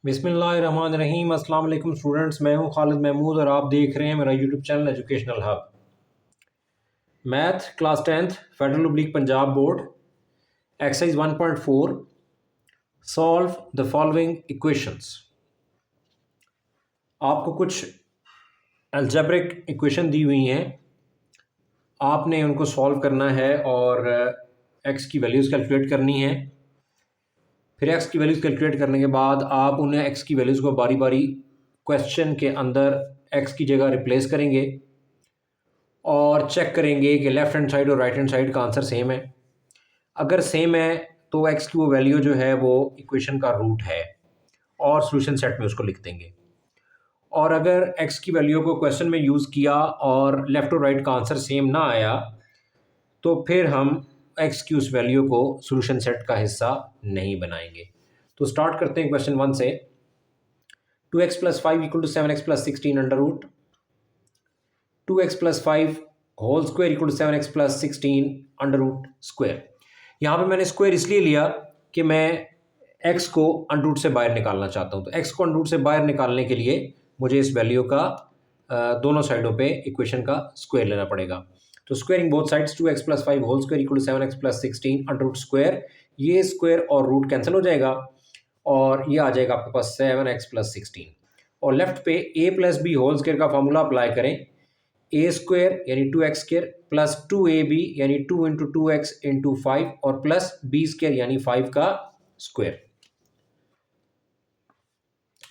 बिस्मिल्लाहिर्रहमानिर्रहीम। अस्सलाम वालेकुम स्टूडेंट्स, मैं हूं खालिद महमूद और आप देख रहे हैं मेरा YouTube channel educational hub. Math class 10th federal public Punjab board exercise 1.4 solve the following equations. आपको कुछ अलजेब्रिक इक्वेशन दी हुई हैं, आपने उनको सॉल्व करना है और एक्स की वैल्यूज़ कैलकुलेट करनी है। फिर एक्स की वैल्यूज़ कैलकुलेट करने के बाद आप उन्हें एक्स की वैल्यूज़ को बारी बारी क्वेश्चन के अंदर एक्स की जगह रिप्लेस करेंगे और चेक करेंगे कि लेफ़्ट हैंड साइड और राइट हैंड साइड का आंसर सेम है। अगर सेम है तो एक्स की वो वैल्यू जो है वो इक्वेशन का रूट है और सॉल्यूशन सेट में उसको लिख देंगे। और अगर एक्स की वैल्यू को क्वेश्चन में यूज़ किया और लेफ़्ट और राइट का आंसर सेम ना आया तो फिर हम एक्स की उस वैल्यू को सॉल्यूशन सेट का हिस्सा नहीं बनाएंगे। तो स्टार्ट करते हैं क्वेश्चन 1 से। 2x + 5 = 7x + 16 under root 2x + 5 whole square = 7x + 16 under root square. यहाँ पे मैंने स्क्वायर इसलिए लिया कि मैं x को अंडर रूट से बाहर निकालना चाहता हूँ। तो x को अंडर रूट से बाहर निकालने के लिए मुझे इस वैल्यू का दोनों साइडों पे इक्वेशन का स्क्वायर लेना पड़ेगा। तो squaring both sides 2x + 5 whole square = 7x + 16 under root square. ये स्क्वायर और रूट कैंसिल हो जाएगा और ये आ जाएगा आपके पास 7x + 16। और लेफ्ट पे a + b होल स्क्वायर का फार्मूला अप्लाई करें। a² यानी 2x² प्लस 2ab यानी 2 × 2x × 5 और प्लस b² यानी 5 का स्क्वायर।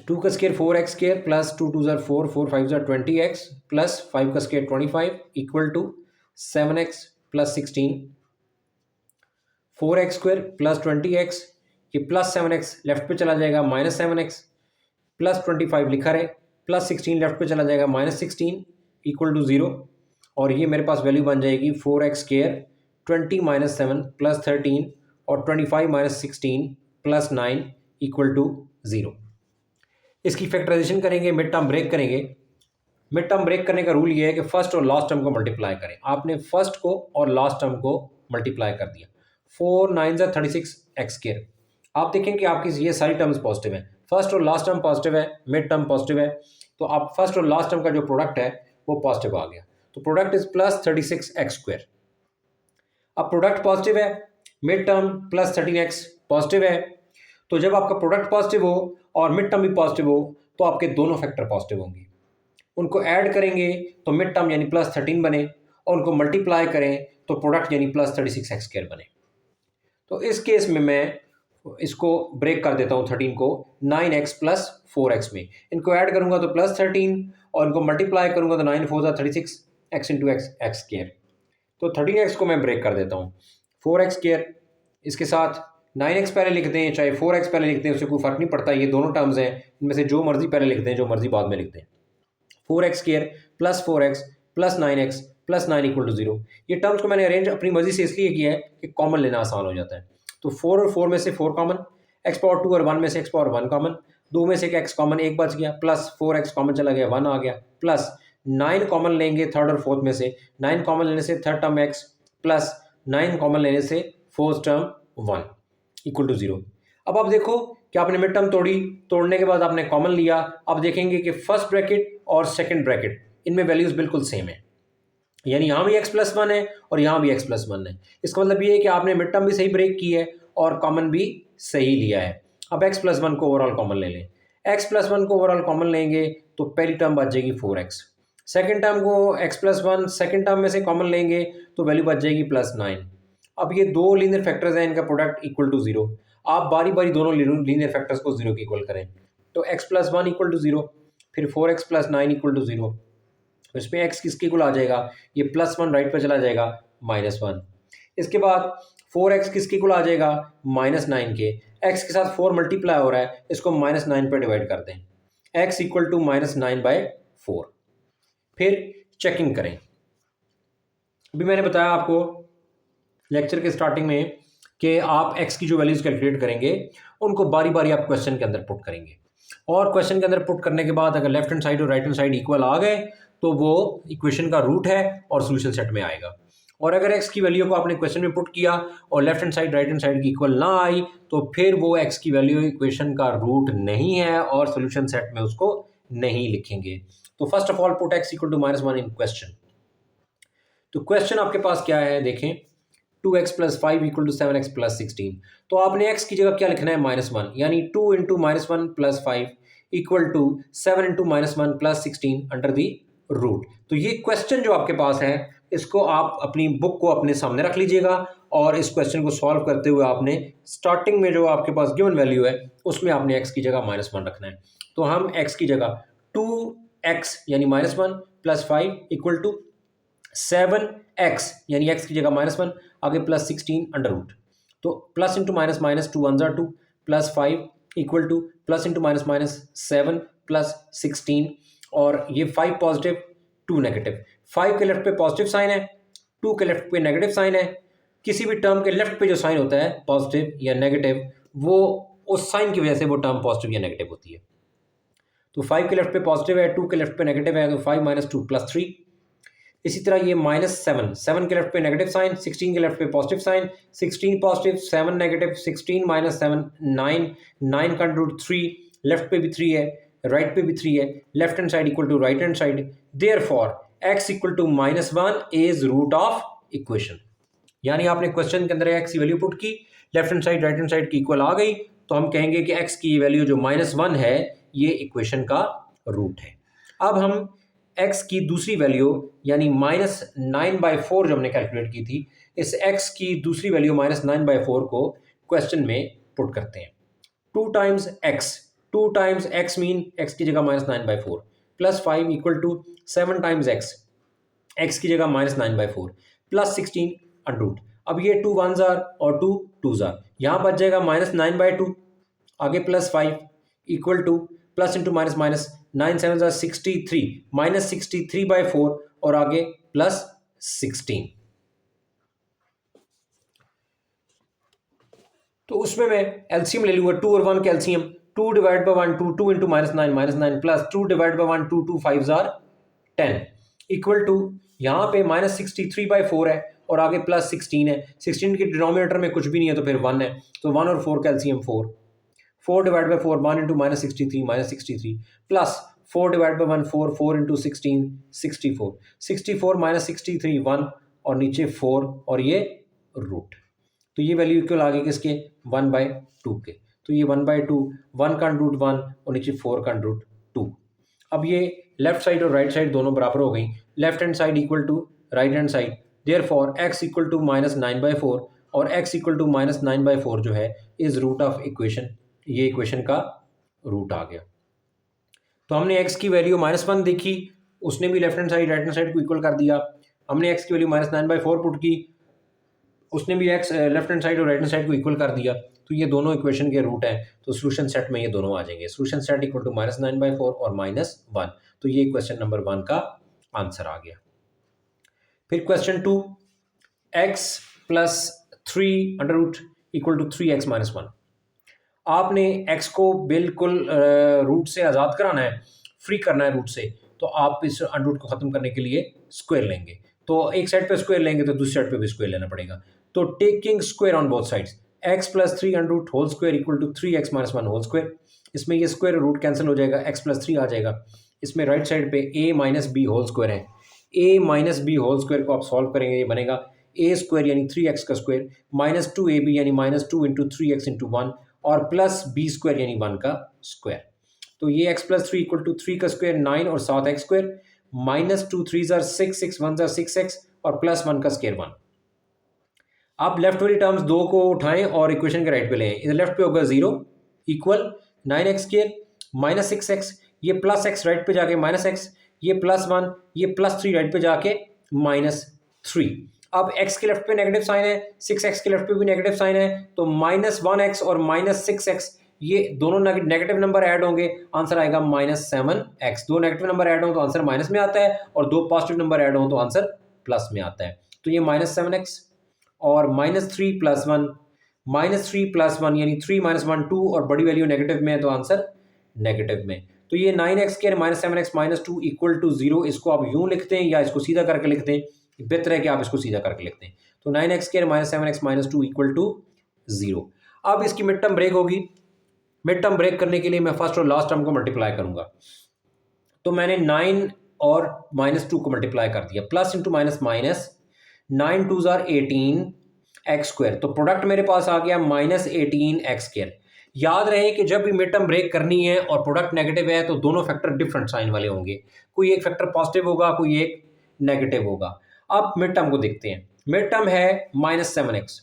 2 का square 4x² plus 2 × 2 = 4 4 5 = 20x plus 5 का square 25 = 7x + 16। 4x² plus 20x, ये प्लस 7x लेफ्ट पे चला जाएगा माइनस 7x प्लस 25 लिखा रहे, प्लस 16 लेफ्ट पे चला जाएगा माइनस 16 = 0। और ये मेरे पास वैल्यू बन जाएगी 4x² 20 - 7 प्लस 13 और 25 - 16 प्लस 9 = 0। इसकी फैक्टराइजेशन करेंगे, मिड टर्म ब्रेक करेंगे। मिड टर्म ब्रेक करने का रूल ये है कि फर्स्ट और लास्ट टर्म को मल्टीप्लाई करें। आपने फर्स्ट को और लास्ट टर्म को मल्टीप्लाई कर दिया। 4 9 = 36 x²। आप देखें कि आपकी ये सारी टर्म्स पॉजिटिव हैं, फर्स्ट और लास्ट टर्म पॉजिटिव है, मिड टर्म पॉजिटिव है, तो आप फर्स्ट और लास्ट टर्म का जो प्रोडक्ट है वो पॉजिटिव आ गया। तो प्रोडक्ट इज प्लस 36 x²। अब प्रोडक्ट पॉजिटिव है, mid term plus 13x positive है, तो जब आपका प्रोडक्ट पॉजिटिव हो और मिड टर्म भी पॉजिटिव हो तो आपके दोनों फैक्टर पॉजिटिव होंगे। उनको ऐड करेंगे तो मिड टर्म यानी प्लस 13 बने और उनको मल्टीप्लाई करें तो प्रोडक्ट यानी प्लस 36 x² बने। तो इस केस में मैं इसको ब्रेक कर देता हूँ 13 को 9x + 4x में। इनको ऐड करूँगा तो प्लस 13 और इनको मल्टीप्लाई करूँगा तो 9 × 4 = 36 x × x²। तो 13x को मैं ब्रेक कर देता हूँ। 4x² इसके साथ 9x पहले लिख दें चाहे 4x पहले लिख दें, उससे कोई फ़र्क नहीं पड़ता, ये दोनों टर्म्स हैं, इनमें से जो मर्जी पहले लिख दें जो मर्जी बाद में लिख दें। 4x² plus 4x plus 9x plus 9 = 0। ये टर्म्स को मैंने अरेंज अपनी मर्जी से इसलिए किया है कि कॉमन लेना आसान हो जाता है। तो 4 और 4 में से 4 कॉमन, x⁴ और 1 में से x⁴ कॉमन, 2 में से एक x कॉमन, एक बच गया, प्लस 4x कॉमन चला गया 1 आ गया, प्लस 9 कॉमन लेंगे थर्ड और फोर्थ में से, 9 कॉमन लेने से third term x plus 9 common लेने से फोर्थ टर्म 1 = 0। अब आप देखो कि आपने मिड टर्म तोड़ने के बाद आपने कॉमन लिया। अब देखेंगे कि फर्स्ट ब्रैकेट और सेकंड ब्रैकेट इनमें वैल्यूज़ बिल्कुल सेम है, यानी यहाँ भी x + 1 है और यहाँ भी x + 1 है। इसका मतलब ये है कि आपने मिड टर्म भी सही ब्रेक की है और कॉमन भी सही लिया है। अब x + 1 को ओवरऑल कॉमन ले लें। x + 1 को ओवरऑल कॉमन लेंगे तो पहली टर्म बच जाएगी 4x। सेकेंड टर्म को x + 1 सेकेंड टर्म में से कॉमन लेंगे तो वैल्यू बच जाएगी प्लस 9। अब ये दो लीनियर फैक्टर्स हैं, इनका प्रोडक्ट = 0। आप बारी बारी दोनों लीनियर फैक्टर्स को 0 के इक्वल करें। तो x + 1 = 0, फिर 4x + 9 = 0। इसमें x किसके इक्वल आ जाएगा, ये +1 राइट पे चला जाएगा -1। इसके बाद 4x किसके इक्वल आ जाएगा -9 के। x के साथ 4 मल्टीप्लाई हो रहा है, इसको -9 पे डिवाइड कर दें, x = -9/4। फिर चेकिंग करें। अभी मैंने बताया आपको लेक्चर के स्टार्टिंग में कि आप x की जो वैल्यूज़ कैलकुलेट करेंगे उनको बारी बारी आप क्वेश्चन के अंदर पुट करेंगे और क्वेश्चन के अंदर पुट करने के बाद अगर लेफ्ट हैंड साइड और राइट हैंड साइड इक्वल आ गए तो वो इक्वेशन का रूट है और सॉल्यूशन सेट में आएगा। और अगर x की वैल्यू को आपने क्वेश्चन में पुट किया और left hand side right hand side की इक्वल ना आई तो फिर वो x की वैल्यू इक्वेशन का रूट नहीं है और सोल्यूशन सेट में उसको नहीं लिखेंगे। तो first of all put x equal to -1 in question. तो क्वेश्चन आपके पास क्या है देखें, 2x + 5 = 7x + 16। तो आपने x की जगह क्या लिखना है -1, यानी 2 × -1 + 5 = 7 × -1 + 16 अंडर दी रूट। तो ये क्वेश्चन जो आपके पास है इसको आप अपनी बुक को अपने सामने रख लीजिएगा और इस क्वेश्चन को सॉल्व करते हुए आपने स्टार्टिंग में जो आपके पास गिवन वैल्यू है उसमें आपने x की जगह -1 रखना है। तो हम x की जगह 2x यानी -1 + 5 = 7x यानी x की जगह -1 आगे +16 अंडर रूट। तो plus into minus minus 2 1 2 + 5 = plus into minus minus 7 + 16 और ये 5 पॉजिटिव 2 नेगेटिव। 5 के लेफ्ट पे पॉजिटिव साइन है, 2 के लेफ्ट पे नेगेटिव साइन है। किसी भी टर्म के लेफ्ट पे जो साइन होता है पॉजिटिव या नेगेटिव वो उस साइन की वजह से वो टर्म पॉजिटिव या नेगेटिव होती है। तो 5 के लेफ्ट पे पॉजिटिव है, 2 के लेफ्ट पे नेगेटिव है, तो 5 - 2 + 3। इसी तरह ये -7, 7 के लेफ्ट पे नेगेटिव साइन, 16 के लेफ्ट पे पॉजिटिव साइन, 16 पॉजिटिव 7 नेगेटिव, 16 - 7 9, 9 का रूट 3, लेफ्ट पे भी 3 है, राइट पे भी 3 है, left hand side equal to right hand side, therefore x equal to -1 is root of equation. यानी आपने क्वेश्चन के अंदर x की वैल्यू पुट की, left hand side right hand side की इक्वल आ गई, तो हम कहेंगे कि x की वैल्यू जो -1 है ये इक्वेशन का रूट है। अब हम x की दूसरी वैल्यू यानी -9/4 जो हमने कैलकुलेट की थी, इस x की दूसरी वैल्यू -9/4 को क्वेश्चन में पुट करते हैं। 2 टाइम्स x मीन x की जगह -9/4 + 5 = 7 टाइम्स x की जगह -9/4 + 16 अंडर रूट। अब ये 2 1s और 2 2s, यहाँ बच जाएगा -9/2 आगे +5 = प्लस इंटू माइनस माइनस 9 7 63 -63/4 और आगे +16। तो उसमें मैं एलसीएम ले लूंगा, 2 और 1 का LCM, 2 / 1 2, 2 × -9 plus 2 / 1 2, 2 5s are 10 equal to यहाँ पे -63/4 है और आगे +16 है। 16 के डिनोमिनेटर में कुछ भी नहीं है तो फिर 1 है, तो 1 और 4 का एलसीएम 4, 4 / 4 1 × -63 प्लस 4 / 1 4, 4 × 16 64, 64 - 63 1 और नीचे 4 और ये रूट। तो ये वैल्यू इक्वल आ गई किसके 1/2 के। तो ये 1/2, 1 का रूट 1 और नीचे 4 का रूट 2। अब ये लेफ्ट साइड और राइट साइड दोनों बराबर हो गई, left hand side equal to right hand side, therefore x equal to -9/4 और x इक्वल टू -9/4 जो है इज रूट ऑफ इक्वेशन, ये इक्वेशन का रूट आ गया। तो हमने x की वैल्यू -1 देखी, उसने भी left hand side right hand side को इक्वल कर दिया। हमने x की वैल्यू -9/4 पुट की, उसने भी x लेफ्ट हैंड साइड और राइट हैंड साइड को इक्वल कर दिया। तो ये दोनों इक्वेशन के रूट हैं, तो सोल्यूशन सेट में ये दोनों आ जाएंगे। सोल्यूशन सेट इक्वल टू -9/4 और -1। तो ये क्वेश्चन नंबर 1 का आंसर आ गया। फिर question 2, x + 3 under root equal to 3x - 1। आपने x को बिल्कुल रूट से आज़ाद कराना है, फ्री करना है रूट से, तो आप इस अंडर रूट को ख़त्म करने के लिए स्क्वायर लेंगे। तो एक साइड पे स्क्वायर लेंगे तो दूसरी साइड पे भी स्क्वायर लेना पड़ेगा। तो taking square on both sides, x + 3 under root whole square equal to 3x - 1 whole square. इसमें ये स्क्वायर रूट कैंसिल हो जाएगा, x + 3 आ जाएगा। इसमें राइट साइड पे a - b होल स्क्वायर है, a - b होल स्क्वायर को आप सॉल्व करेंगे, ये बनेगा a² यानी 3x का स्क्वायर -2ab यानी -2 × 3x × 1 और +b² यानी 1 का स्क्वायर। तो ये x + 3 = 3 का स्क्वायर 9 और 7x², -2 3s are 6, 6 1s are 6x और +1 का स्क्वायर 1। आप लेफ्ट वाली टर्म्स 2 को उठाएं और इक्वेशन के राइट पे लें। इधर लेफ्ट पे होगा 0 इक्वल 9x² -6x, ये +x राइट पे जाके -x, ये +1, ये +3 राइट पे जाके -3। अब x के लेफ्ट पे नेगेटिव साइन है, 6x के लेफ्ट पे भी नेगेटिव साइन है, तो -1x और -6x ये दोनों नेगेटिव नंबर ऐड होंगे, आंसर आएगा -7x। दो नेगेटिव नंबर ऐड हो तो आंसर माइनस में आता है और दो पॉजिटिव नंबर ऐड हो तो आंसर प्लस में आता है। तो ये -7x और -3 + 1, -3 + 1 यानी 3 - 1 2 और बड़ी वैल्यू नेगेटिव में है तो आंसर नेगेटिव में। तो ये 9x² -7x - 2 = 0, इसको आप यूं लिखते हैं या इसको सीधा करके लिखते हैं, बेहतर है कि आप इसको सीधा करके लिखते हैं। तो 9x² minus 7x minus 2 equal to 0। अब इसकी मिड टर्म ब्रेक होगी। मिड टर्म ब्रेक करने के लिए मैं फर्स्ट और लास्ट टर्म को मल्टीप्लाई करूंगा। तो मैंने 9 और -2 को मल्टीप्लाई कर दिया, प्लस इंटू माइनस माइनस, 9 2 ज़ार 18x²। तो प्रोडक्ट मेरे पास आ गया -18x²। याद रहे कि जब भी मिड टर्म ब्रेक करनी है और प्रोडक्ट नेगेटिव है तो दोनों फैक्टर डिफरेंट साइन वाले होंगे, कोई एक फैक्टर पॉजिटिव होगा, कोई एक नेगेटिव होगा। अब मिड टर्म को देखते हैं। मिड टर्म है -7x।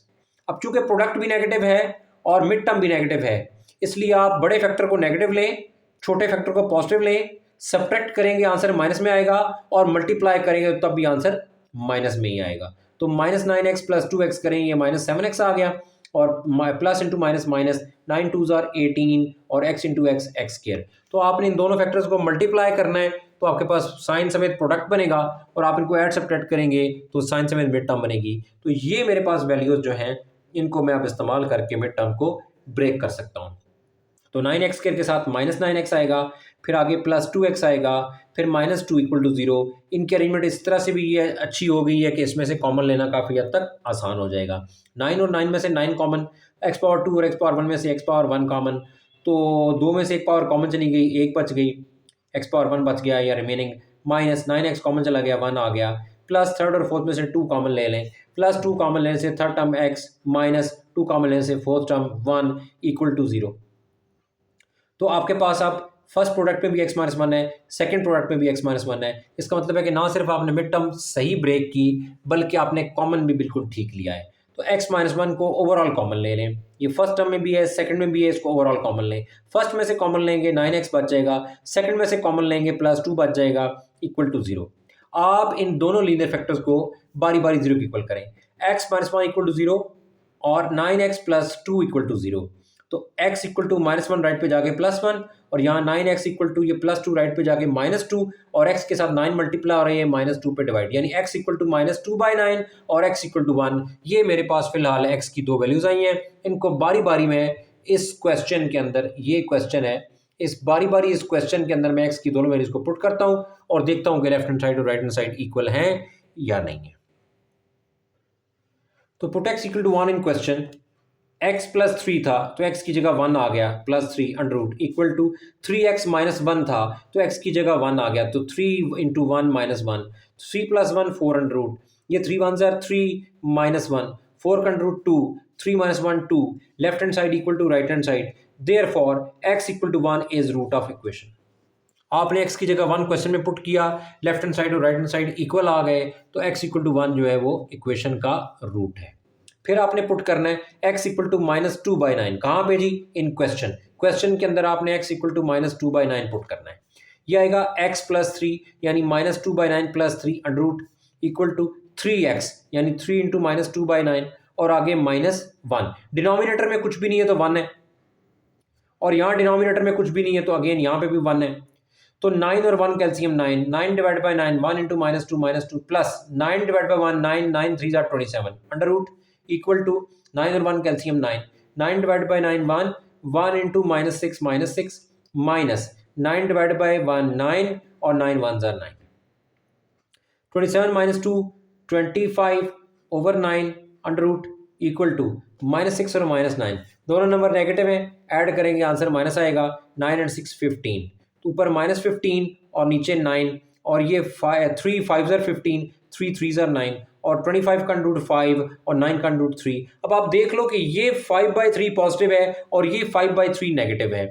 अब चूंकि प्रोडक्ट भी नेगेटिव है और मिड टर्म भी नेगेटिव है, इसलिए आप बड़े फैक्टर को नेगेटिव लें, छोटे फैक्टर को पॉजिटिव लें, सब्ट्रैक्ट करेंगे आंसर माइनस में आएगा, और मल्टीप्लाई करेंगे तब भी आंसर माइनस में ही आएगा। तो -9x + 2x करेंगे, -7x आ गया, और प्लस इंटू माइनस माइनस, 9 2 ज़ार 18 और x इंटू एक्स x²। तो आपने इन दोनों फैक्टर्स को मल्टीप्लाई करना है, तो आपके पास साइन समेत प्रोडक्ट बनेगा, और आप इनको ऐड सब्ट्रैक्ट करेंगे तो साइन समेत मिड टर्म बनेगी। तो ये मेरे पास वैल्यूज जो हैं, इनको मैं अब इस्तेमाल करके मिड टर्म को ब्रेक कर सकता हूँ। तो 9x के साथ -9x आएगा, फिर आगे +2x आएगा, फिर -2 इक्वल टू 0। इनकी अरेंजमेंट इस तरह से भी ये अच्छी हो गई है कि इसमें से कॉमन लेना काफ़ी हद तक आसान हो जाएगा। 9 और 9 में से 9 कॉमन, x⁴ और x⁴ में से x⁴ कॉमन, तो 2 में से एक पावर कॉमन चली गई, एक बच गई, x⁴ बच गया या रिमेनिंग, -9x कॉमन चला गया, 1 आ गया, प्लस थर्ड और फोर्थ में से 2 कॉमन ले लें, +2 कॉमन लेने से थर्ड टर्म x, -2 कॉमन लेने से फोर्थ टर्म 1 इक्वल टू 0। तो आपके पास अब फर्स्ट प्रोडक्ट में भी x-1 है, सेकंड प्रोडक्ट में भी x-1 है। इसका मतलब है कि ना सिर्फ आपने मिड टर्म सही ब्रेक की, बल्कि आपने कॉमन भी बिल्कुल ठीक लिया है। तो x-1 को ओवरऑल कॉमन ले लें, ये फर्स्ट टर्म में भी है, सेकंड में भी है, इसको ओवरऑल कॉमन लें। फर्स्ट में से कॉमन लेंगे 9x बच जाएगा, सेकंड में से कॉमन लेंगे +2 बच जाएगा, इक्वल टू 0। आप इन दोनों लीनियर फैक्टर्स को बारी बारी 0 की इक्वल करें, x-1 इक्वल टू 0 और 9x + 2 इक्वल टू 0। तो x इक्वल टू -1 राइट पे जाके +1, और यहाँ 9x इक्वल टू ये +2 राइट पे जाके -2, और x के साथ 9 मल्टीप्लाई हो रही है, -2 पे डिवाइड, यानी x इक्वल टू -2/9 और x इक्वल टू 1। ये मेरे पास फिलहाल x की 2 वैल्यूज आई हैं। इनको बारी बारी में इस क्वेश्चन के अंदर, ये क्वेश्चन है, इस बारी बारी इस क्वेश्चन के अंदर मैं x की दोनों वैल्यूज को पुट करता हूँ और देखता हूँ कि लेफ्ट हैंड साइड और राइट हैंड साइड इक्वल हैं या नहीं है। तो put x equal to 1 in question. x + 3 था तो x की जगह 1 आ गया, +3 अंडर इक्वल टू 3x - 1 था तो x की जगह 1 आ गया, तो 3 × 1 - 1, 3 + 1 4 अंडर, ये 3 1 ज़ार 3 - 1, 4 का under 2, 3 - 1 2, left hand side equal to right hand side, therefore x equal to 1 is root of equation. आपने x की जगह 1 क्वेश्चन में पुट किया, लेफ्ट हैंड साइड और राइट हैंड साइड इक्वल आ गए, तो x इक्वल टू 1 जो है वो इक्वेशन का रूट है। फिर आपने पुट करना है x इक्वल टू -2/9, कहाँ पे जी? इन क्वेश्चन। क्वेश्चन के अंदर आपने x इक्वल टू -2/9 पुट करना है। यह आएगा x + 3 यानी -2/9 + 3 अंडर इक्वल टू 3x यानी 3 × -2/9, और आगे -1। डिनोमिनेटर में कुछ भी नहीं है तो 1 है, और यहाँ डिनोमिनेटर में कुछ भी नहीं है तो अगेन यहाँ पे भी 1 है। तो 9 और 1 कैल्सियम 9, 9 divide by 9, 1 × -2 plus 9 divide by 1, 9, 9 3 ज़ार 27 अंडर रूट इक्वल टू 9 और 1 कैल्सियम 9, 9 divide by 9 1, 1 × -6 minus 9 divide by 1 9 और 9 1 ज़ार 9, 27 - 2 25 over 9 under root equal to -6 और -9, दोनों नंबर नेगेटिव हैं, ऐड करेंगे आंसर माइनस आएगा, 9 और 6 15, तो ऊपर -15 और नीचे 9, और ये 3 5 ज़ार 15, 3 3 ज़ार 9, और 25 का अंडर रूट 5 और 9 का अंडर रूट 3। अब आप देख लो कि ये 5/3 पॉजिटिव है और ये 5/3 नेगेटिव है,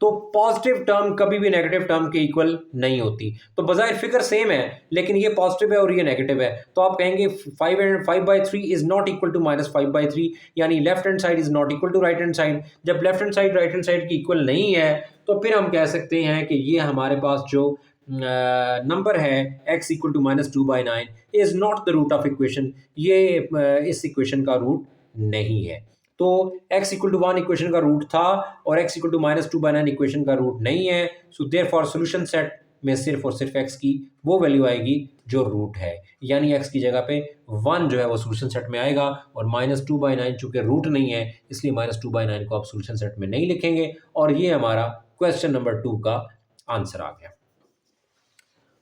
तो पॉजिटिव टर्म कभी भी नेगेटिव टर्म के इक्वल नहीं होती। तो बजाय फिगर सेम है, लेकिन ये पॉजिटिव है और ये नेगेटिव है, तो आप कहेंगे 5/3 इज नॉट इक्वल टू -5/3, यानी left hand side is not equal to right hand side. जब left hand side right hand side की इक्वल नहीं है, तो फिर हम कह सकते हैं कि ये हमारे पास जो नंबर है x equal to -2/9 is not the root of equation, ये इस इक्वेशन का रूट नहीं है। तो x इक्वल टू 1 इक्वेशन का रूट था और x इक्वल टू -2/9 इक्वेशन का रूट नहीं है। सो देयरफॉर सॉल्यूशन सेट में सिर्फ और सिर्फ x की वो वैल्यू आएगी जो रूट है, यानी x की जगह पे 1 जो है वो सॉल्यूशन सेट में आएगा, और -2/9 चूंकि रूट नहीं है इसलिए -2/9 को आप सॉल्यूशन सेट में नहीं लिखेंगे, और ये हमारा क्वेश्चन नंबर 2 का आंसर आ गया।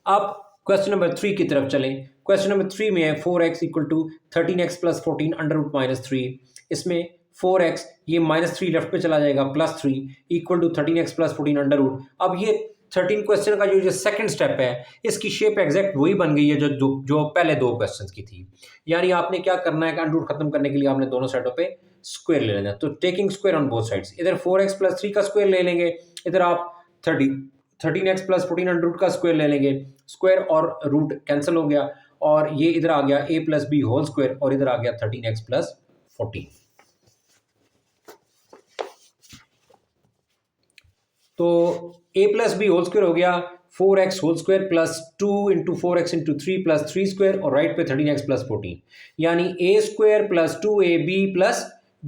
अब क्वेश्चन नंबर 3 की तरफ चलें। क्वेश्चन नंबर 3 में है 4x equal to 13x plus 14 under root minus 3। इसमें 4x ये -3 लेफ्ट पे चला जाएगा +3 equal to 13x plus 14 under root. अब ये 13 क्वेश्चन का जो सेकंड स्टेप है इसकी शेप एग्जैक्ट वही बन गई है जो पहले दो क्वेश्चंस की थी। यानी आपने क्या करना है कि अंडर रूट खत्म करने के लिए आपने दोनों साइडों पे स्क्वायर ले लेना है। तो taking square on both sides, इधर 4x प्लस 3 का स्क्वायर ले लेंगे, इधर आप 13x प्लस 14 अंडर रूट का स्क्वायर ले लेंगे। स्क्वायर और रूट कैंसिल हो गया और ये इधर आ गया a plus b whole square और इधर आ गया 13x प्लस 14। तो a plus b whole square हो गया 4x whole square plus 2 into 4x into 3 plus 3 square और राइट पे 13x प्लस 14, यानी a square plus 2ab plus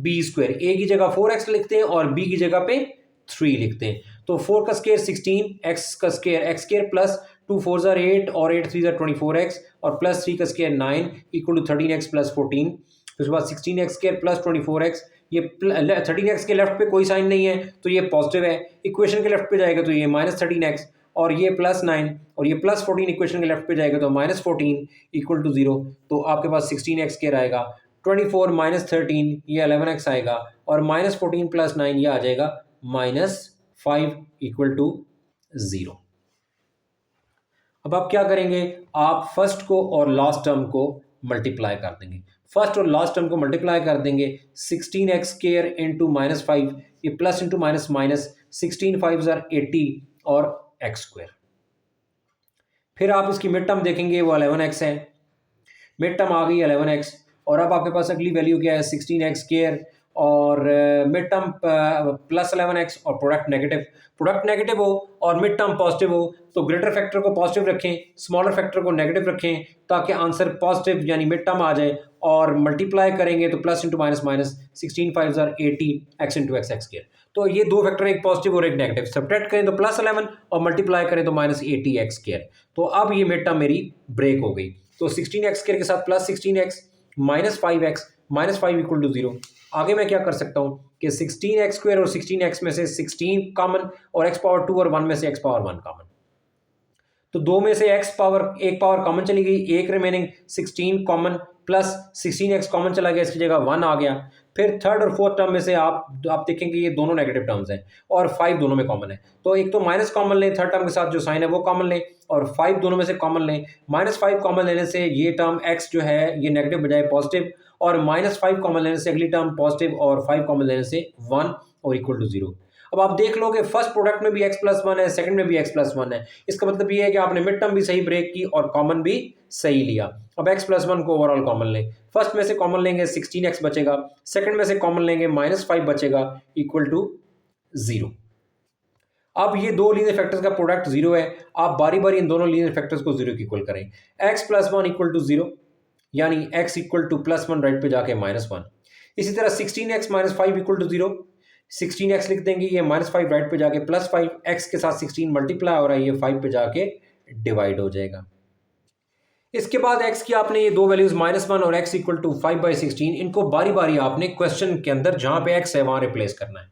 b square. a की जगह 4x लिखते हैं और b की जगह पे 3 लिखते हैं। तो 4 का स्क्वायर 16, x का स्क्वायर x स्क्वायर प्लस 2 4 ज़ार 8 और 8 3 ज़ार 24x और प्लस 3 का square 9 equal to 13x plus 14। उसके बाद 16x स्क्वायर प्लस 24x, ये 13x के लेफ्ट पे कोई साइन नहीं है तो ये पॉजिटिव है, इक्वेशन के लेफ्ट पे जाएगा तो ये -13x और ये +9 और ये +14 इक्वेशन के लेफ्ट पे जाएगा तो -14 इक्वल टू 0। तो आपके पास 16x स्क्वायर आएगा, 24 -13 ये 11x आएगा और -14 + 9 ये आ जाएगा -5 इक्वल टू 0। अब आप क्या करेंगे, आप फर्स्ट को और लास्ट टर्म को मल्टीप्लाई कर देंगे। फर्स्ट और लास्ट टर्म को मल्टीप्लाई कर देंगे, 16x स्क्वायर इंटू -5, ये प्लस इंटू माइनस माइनस, 16 5 ज़ार 80 और x स्क्वायर। फिर आप इसकी मिड टर्म देखेंगे वो 11x है, मिड टर्म आ गई 11x और अब आपके पास अगली वैल्यू क्या है 16x स्क्वायर और मिड टर्म प्लस 11x और प्रोडक्ट नेगेटिव हो और मिड टर्म पॉजिटिव हो तो ग्रेटर फैक्टर को पॉजिटिव रखें, स्मॉलर फैक्टर को नेगेटिव रखें ताकि आंसर पॉजिटिव यानी मिड टर्म आ जाए और मल्टीप्लाई करेंगे तो प्लस इंटू माइनस माइनस 16 5 ज़ार 80 x इंटू एक्स स्क्वायर। तो ये दो फैक्टर एक पॉजिटिव और एक नेगेटिव, सब्ट्रैक्ट करें तो +11 और मल्टीप्लाई करें तो -80 x स्क्वायर। तो अब ये मिड टर्म मेरी ब्रेक हो गई। तो 16x स्क्वायर के साथ plus 16x -5x -5 equal to 0। आगे मैं क्या कर सकता हूँ कि 16x स्क्वायर और 16x में से 16 कॉमन और x पावर 2 और 1 में से x पावर 1 कॉमन। तो 2 में से x पावर 1 पावर कॉमन चली गई, एक remaining 16 common plus 16x common चला गया, इसकी जगह 1 आ गया। फिर थर्ड और फोर्थ टर्म में से आप देखेंगे ये दोनों नेगेटिव टर्म्स हैं और 5 दोनों में कॉमन है। तो एक तो माइनस कॉमन लें, थर्ड टर्म के साथ जो साइन है वो कॉमन लें और 5 दोनों में से कॉमन लें। -5 कॉमन लेने से ये टर्म x जो है ये नेगेटिव बजाय पॉजिटिव और -5 कॉमन लेने से अगली टर्म पॉजिटिव और 5 कॉमन लेने से 1 और इक्वल टू 0। अब आप देख लो कि फर्स्ट प्रोडक्ट में भी x+1 है, सेकंड में भी x+1 है। इसका मतलब ये है कि आपने मिड टर्म भी सही ब्रेक की और कॉमन भी सही लिया। अब x+1 को ओवरऑल कॉमन लें, फर्स्ट में से कॉमन लेंगे 16x बचेगा, सेकंड में से कॉमन लेंगे -5 बचेगा इक्वल टू 0। अब ये दो लीनियर फैक्टर्स का प्रोडक्ट 0 है, आप बारी बारी इन दोनों लीनियर फैक्टर्स को 0 की इक्वल करें। x+1 इक्वल टू 0 यानी x इक्वल टू +1 राइट पे जाके -1। इसी तरह 16x -5 इक्वल टू 0, 16x लिख देंगे, ये -5 राइट पे जाके +5, x के साथ 16 मल्टीप्लाई हो रहा है, ये 5 पे जाके डिवाइड हो जाएगा। इसके बाद x की आपने ये दो वैल्यूज -1 और x इक्वल टू 5/16 इनको बारी बारी आपने क्वेश्चन के अंदर जहां पे x है वहां रिप्लेस करना है।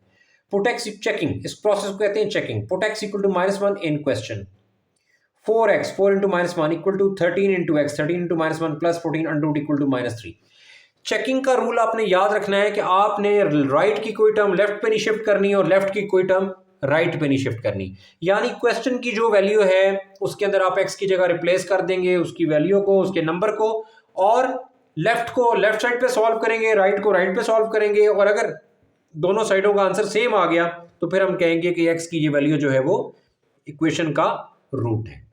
पुट x चेकिंग, इस प्रोसेस को कहते हैं checking. Put x equal to -1 in question, 4x 4 into -1 equal to 13 into x, 13 into -1 plus 14 under root equal to -3। Checking का रूल आपने याद रखना है कि आपने राइट की कोई टर्म लेफ्ट पे नहीं शिफ्ट करनी और लेफ्ट की कोई टर्म राइट पे नहीं शिफ्ट करनी। यानी क्वेश्चन की जो वैल्यू है उसके अंदर आप x की जगह रिप्लेस कर देंगे उसकी वैल्यू को, उसके नंबर को, और लेफ्ट को लेफ्ट साइड पे सॉल्व करेंगे, राइट को राइट पे सॉल्व करेंगे। और अगर दोनों साइडों का आंसर सेम आ गया तो फिर हम कहेंगे कि x की ये वैल्यू जो है वो इक्वेशन का रूट है।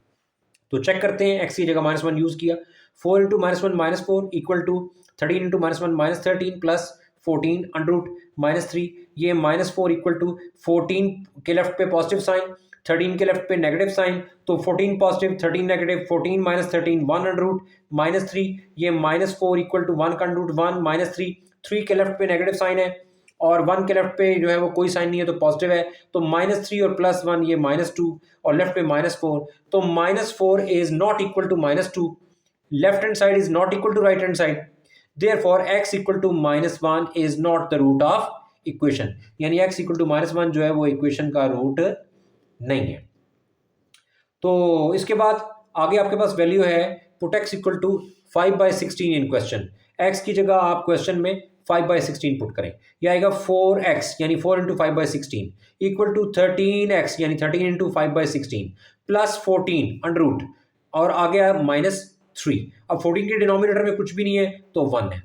तो चेक करते हैं, x की जगह -1 यूज किया, 4 into -1 -4 equal to 13 into -1 -13 plus 14 under root -3, ये -4 इक्वल टू 14 के लेफ्ट पे पॉजिटिव साइन, 13 के लेफ्ट पे नेगेटिव साइन, तो 14 पॉजिटिव 13 नेगेटिव, 14 -13 1 अंडर रूट -3, ये -4 इक्वल टू 1 का अंडर रूट 1 -3, 3 के लेफ्ट पे नेगेटिव साइन है और 1 के लेफ्ट पे जो है वो कोई साइन नहीं है तो पॉजिटिव है, तो -3 और +1 ये -2 और लेफ्ट पे -4, तो -4 is not equal to -2, left hand side is not equal to right hand side, therefore x equal to -1 is not the root of equation. यानी x इक्वल टू -1 जो है वो इक्वेशन का रूट नहीं है। तो इसके बाद आगे आपके पास वैल्यू है put x equal to 5/16 in question. x की जगह आप क्वेश्चन में 5/16 पुट करें, यह आएगा 4x यानी 4 इंटू 5/16 इक्वल टू 13x यानी 13 इंटू 5/16 प्लस 14 अंडर रूट और आ गया -3। अब 14 के डिनोमिनेटर में कुछ भी नहीं है तो 1 है।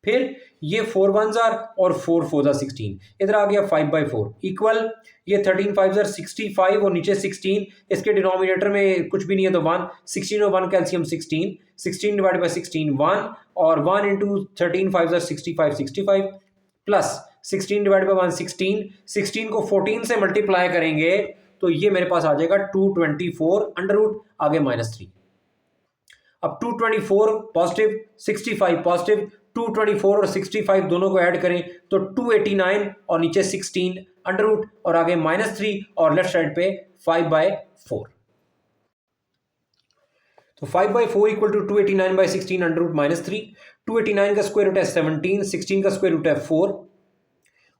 फिर ये 4 1s और 4 4s 16, इधर आ गया 5/4 इक्वल ये 13 5s 65 और नीचे 16, इसके डिनोमिनेटर में कुछ भी नहीं है तो 1, 16 और 1 कैल्शियम 16, 16 डिवाइड बाई 16 1 और 1 into 13 5s 65 65 plus 16 divide by 1 16, 16 को 14 से मल्टीप्लाई करेंगे तो ये मेरे पास आ जाएगा 224 अंडर रूट आगे -3। अब 224 पॉजिटिव 65 पॉजिटिव, 224 और 65 दोनों को ऐड करें तो 289 और नीचे 16 अंडर रूट और आगे -3 और लेफ्ट साइड पे 5/4। तो 5/4 इक्वल टू 289/16 अंडर रूट -3। 289 का स्क्वायर रूट है 17, 16 का स्क्वायर रूट है 4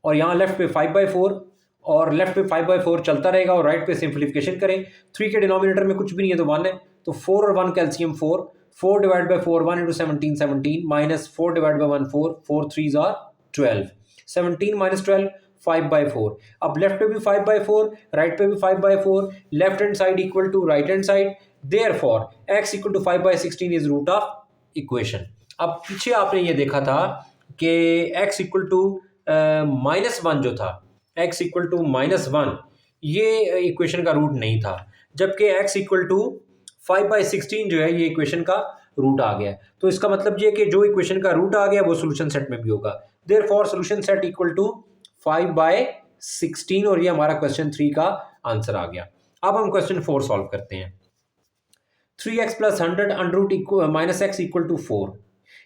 और यहाँ लेफ्ट पे 5/4 और लेफ्ट पे 5/4 चलता रहेगा और राइट पे सिंप्लीफिकेशन करें। 3 के डिनोमिनेटर में कुछ भी नहीं है तो 1 है, तो 4 और 1 calcium 4, 4 divide by 4 1 into 17 17 minus 4 divide by 1 4, 4 3s are 12, 17 minus 12 5/4। अब लेफ्ट पे भी 5/4 राइट पे भी 5/4, left hand side equal to right hand side, therefore x equal to 5/16 is root of equation. अब पीछे आपने ये देखा था कि x इक्वल टू -1 जो था, x इक्वल टू -1 ये इक्वेशन का रूट नहीं था, जबकि x इक्वल टू 5/16 जो है ये इक्वेशन का रूट आ गया। तो इसका मतलब ये कि जो इक्वेशन का रूट आ गया वो सोल्यूशन सेट में भी होगा, therefore solution set equal to 5/16 और ये हमारा क्वेश्चन 3 का आंसर आ गया। अब हम क्वेश्चन 4 सॉल्व करते हैं। 3x + 100 under root -x equal to 4,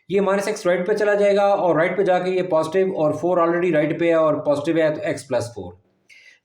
ये -x राइट पे चला जाएगा और राइट पे जाके ये पॉजिटिव और 4 ऑलरेडी राइट पे है और पॉजिटिव है तो x + 4।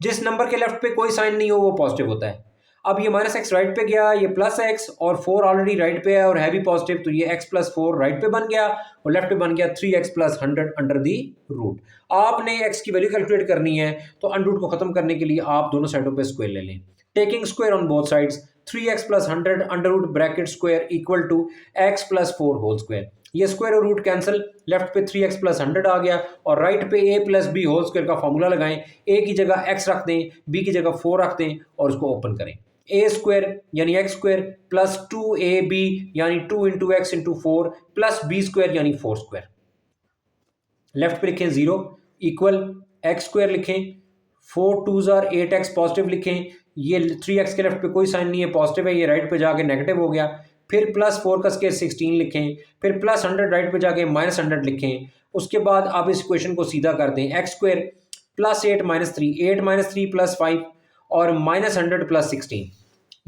जिस नंबर के लेफ्ट पे कोई साइन नहीं हो वो पॉजिटिव होता है। अब ये -x राइट पे गया, ये +x और 4 ऑलरेडी राइट पे है और है भी पॉजिटिव, तो ये x + 4 राइट पे बन गया और लेफ्ट पे बन गया 3x + 100 अंडर दी रूट। आपने x की वैल्यू कैलकुलेट करनी है तो अंडर रूट को खत्म करने के लिए आप दोनों साइडों पे स्क्वायर ले लें। Taking square on both sides, 3x + 100 under root bracket square equal to x + 4 whole square. ये स्क्वायर और रूट कैंसिल, लेफ्ट पे 3x + 100 आ गया और राइट पे a + b होल स्क्वायर का फॉर्मूला लगाएं। a की जगह x रख दें, b की जगह 4 रख दें और उसको ओपन करें। a² यानी x² प्लस 2ab यानी 2 into x into 4 plus b² यानी 4²। लेफ्ट पे लिखें 0 इक्वल x² लिखें, 4 2s are 8x पॉजिटिव लिखें, ये 3x के लेफ्ट पे कोई साइन नहीं है पॉजिटिव है, ये राइट पे जाके नेगेटिव हो गया। फिर +4 का स्क्वायर 16 लिखें, फिर +100 राइट पे जाके -100 लिखें। उसके बाद आप इस इक्वेशन को सीधा कर दें, x² + 8 - 3, 8 - 3 + 5 और -100 + 16,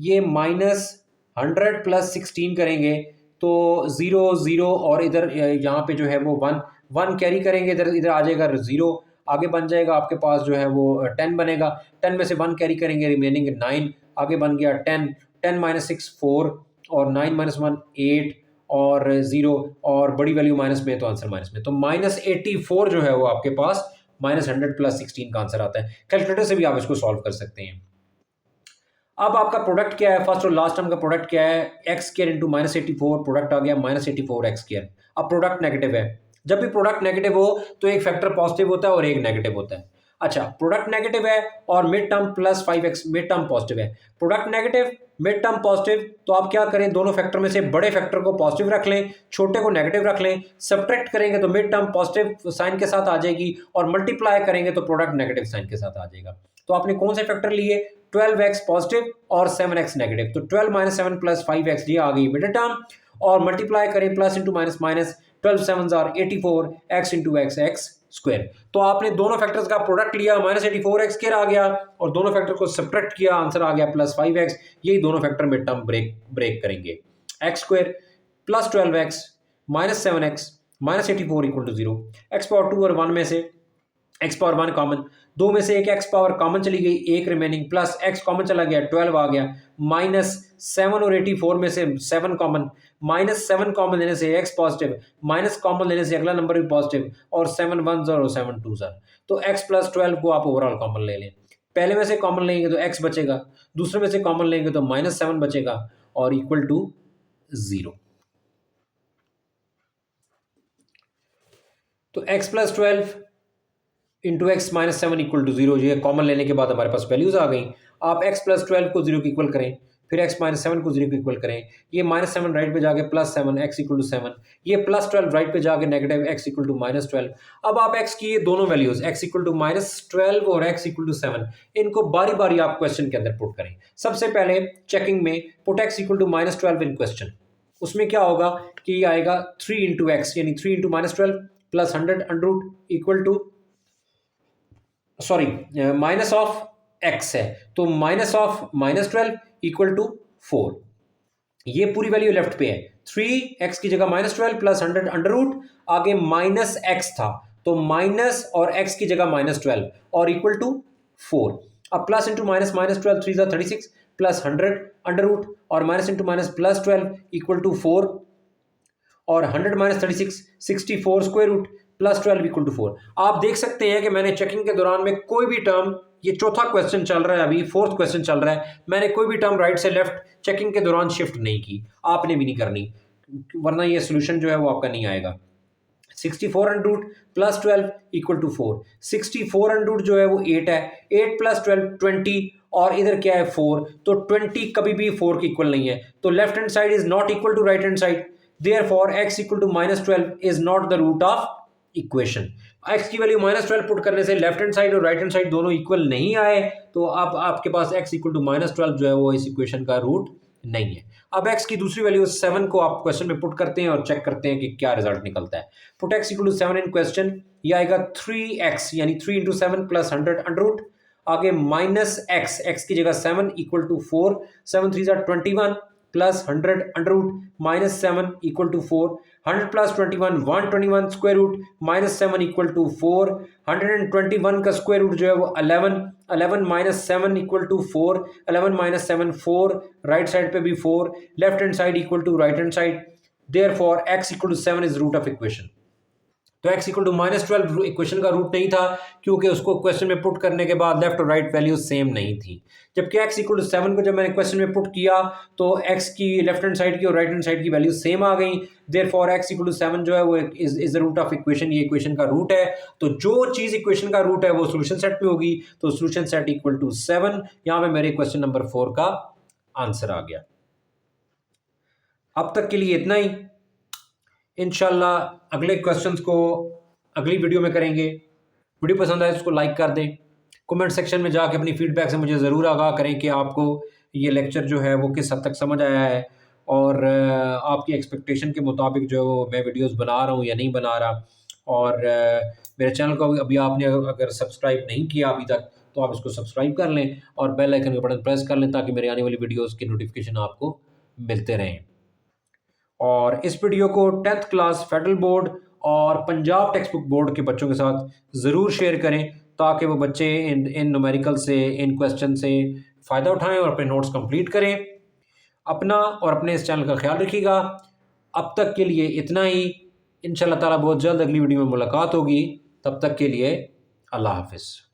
ये -100 + 16 करेंगे तो 0 0 और इधर यहाँ पे जो है वो 1 1 कैरी करेंगे, इधर इधर आ जाएगा 0, आगे बन जाएगा आपके पास जो है वो 10 बनेगा, 10 में से 1 कैरी करेंगे रिमेनिंग 9, आगे बन गया 10, 10 - 6 4 और 9 - 1 8 और 0 और बड़ी वैल्यू माइनस में तो आंसर माइनस में, तो -84 जो है वो आपके पास -100 + 16 का आंसर आता है। कैलकुलेटर से भी आप इसको सॉल्व कर सकते हैं। अब आपका प्रोडक्ट क्या है, फर्स्ट और लास्ट टर्म का प्रोडक्ट क्या है, x² इंटू -84 प्रोडक्ट आ गया -84 x²। अब प्रोडक्ट नेगेटिव है, जब भी प्रोडक्ट नेगेटिव हो तो एक फैक्टर पॉजिटिव होता है और एक नेगेटिव होता है। अच्छा, प्रोडक्ट नेगेटिव है और mid term plus 5x, mid term positive है, product negative mid term positive, तो आप क्या करें, दोनों फैक्टर में से बड़े फैक्टर को पॉजिटिव रख लें, छोटे को नेगेटिव रख लें, सब्ट्रैक्ट करेंगे तो मिड टर्म पॉजिटिव साइन के साथ आ जाएगी और मल्टीप्लाई करेंगे तो प्रोडक्ट नेगेटिव साइन के साथ आ जाएगा। तो आपने कौन से फैक्टर लिए, 12x पॉजिटिव और 7x नेगेटिव, तो 12 - 7 + 5x ये आ गई मिड टर्म और मल्टीप्लाई करें plus into minus minus, 12 7s are 84 x into x² तो आपने दोनों फैक्टर्स का प्रोडक्ट लिया, -84 आ गया और दोनों फैक्टर को सब्ट्रैक्ट किया, आंसर आ गया +5x। यही दोनों फैक्टर मिड टर्म ब्रेक करेंगे। x² + 12x -7x -84 equal to 0, x⁴ और 1 में से x⁴ कॉमन, 2 में से एक x पावर कॉमन चली गई, एक रिमेनिंग प्लस x कॉमन चला गया 12 आ गया, -7 और 84 में से 7 कॉमन, -7 कॉमन लेने से x पॉजिटिव, माइनस कॉमन लेने से अगला नंबर भी पॉजिटिव और 7 1s और 7 2s। तो x + 12 को आप ओवरऑल कॉमन ले लें, पहले में से कॉमन लेंगे तो x बचेगा, दूसरे में से कॉमन लेंगे तो -7 बचेगा और इक्वल टू 0। तो x + 12 into x minus 7 equal to 0, ये कॉमन लेने के बाद हमारे पास वैल्यूज आ गई। आप x + 12 को 0 के इक्वल करें, फिर x - 7 को 0 के इक्वल करें, ये -7 राइट पे जाके +7 x = 7, ये +12 राइट पे जाके नेगेटिव x = -12। अब आप x की ये दोनों वैल्यूज x = -12 और x = 7 इनको बारी बारी आप क्वेश्चन के अंदर पुट करें। सबसे पहले चेकिंग में पुट x = -12 इन क्वेश्चन। उसमें क्या होगा कि ये आएगा 3 × x, यानी 3 × -12 + 100 √ equal to minus of x है, तो -12 इक्वल टू 4। ये पूरी वैल्यू लेफ्ट पे है, 3x की जगह -12 + 100 √ आगे -x था, तो माइनस और x की जगह -12 और इक्वल टू 4। अब प्लस इंटू माइनस, -12 3 × 36 + 100 √ और minus into minus +12 equal to 4 और 100 - 36 64 स्क्वायर रूट +12 इक्वल टू 4। आप देख सकते हैं कि मैंने चेकिंग के दौरान में कोई भी टर्म, ये चौथा क्वेश्चन चल रहा है, अभी फोर्थ क्वेश्चन चल रहा है, मैंने कोई भी टर्म राइट से लेफ्ट चेकिंग के दौरान शिफ्ट नहीं की। आपने भी नहीं करनी, वरना ये सोल्यूशन जो है वो आपका नहीं आएगा। 64 √ +12 इक्वल टू 4। 64 √ जो है वो 8 है, 8 + 12 20 और इधर क्या है 4, तो 20 कभी भी 4 के इक्वल नहीं है, तो left hand side is not equal to right hand side, therefore x = -12 is not the root of equation. x की वैल्यू -12 पुट करने से लेफ्ट हैंड साइड और राइट हैंड साइड दोनों इक्वल नहीं आए, तो अब आपके पास x = -12 जो है वो इस इक्वेशन का रूट नहीं है। अब x की दूसरी वैल्यू 7 को आप क्वेश्चन में पुट करते हैं और चेक करते हैं कि क्या रिजल्ट निकलता है। पुट x = 7 इन क्वेश्चन, ये आएगा 3x यानी 3 × 7 + 100 √ आगे -x की जगह 7 equal to 4, 7 3 = 21 + 100 √ -7 equal to 4, 100 + 21 121 square root -7 equal to 4, 121 का स्क्वायर रूट जो है वो 11, 11 - 7 इक्वल टू 4, 11 - 7 4, राइट साइड पे भी 4, left hand side equal to right hand side, therefore x = 7 is root of equation. तो x = -12 इक्वेशन का रूट नहीं था, क्योंकि उसको क्वेश्चन में पुट करने के बाद लेफ्ट और राइट वैल्यू सेम नहीं थी। जबकि x = 7 को जब मैंने क्वेश्चन में पुट किया तो x की लेफ्ट हैंड साइड की और राइट हैंड साइड की वैल्यू सेम आ गई, देयरफॉर x = 7 जो है वो is the root of equation, ये इक्वेशन का रूट है। तो जो चीज इक्वेशन का रूट है वो सोल्यूशन सेट में होगी, तो सोल्यूशन सेट इक्वल टू 7। यहां पे मेरे क्वेश्चन नंबर 4 का आंसर आ गया। अब तक के लिए इतना ही, इंशाल्लाह अगले क्वेश्चंस को अगली वीडियो में करेंगे। वीडियो पसंद आए तो उसको लाइक कर दें, कमेंट सेक्शन में जाके अपनी फीडबैक से मुझे ज़रूर आगाह करें कि आपको ये लेक्चर जो है वो किस हद तक समझ आया है और आपकी एक्सपेक्टेशन के मुताबिक जो मैं वीडियोस बना रहा हूँ या नहीं बना रहा। और मेरे चैनल को अभी आपने अगर सब्सक्राइब नहीं किया अभी तक तो आप इसको सब्सक्राइब कर लें और बेल आइकन का बटन प्रेस कर लें ताकि मेरे आने वाली वीडियोज़ की नोटिफिकेशन आपको मिलते रहें। और इस वीडियो को 10th क्लास फेडरल बोर्ड और पंजाब टेक्स्ट बुक बोर्ड के बच्चों के साथ ज़रूर शेयर करें ताकि वो बच्चे इन न्यूमेरिकल से, इन क्वेश्चन से फ़ायदा उठाएं और अपने नोट्स कंप्लीट करें। अपना और अपने इस चैनल का ख्याल रखिएगा। अब तक के लिए इतना ही, इंशाल्लाह ताला बहुत जल्द अगली वीडियो में मुलाकात होगी। तब तक के लिए अल्लाह हाफ़िज़।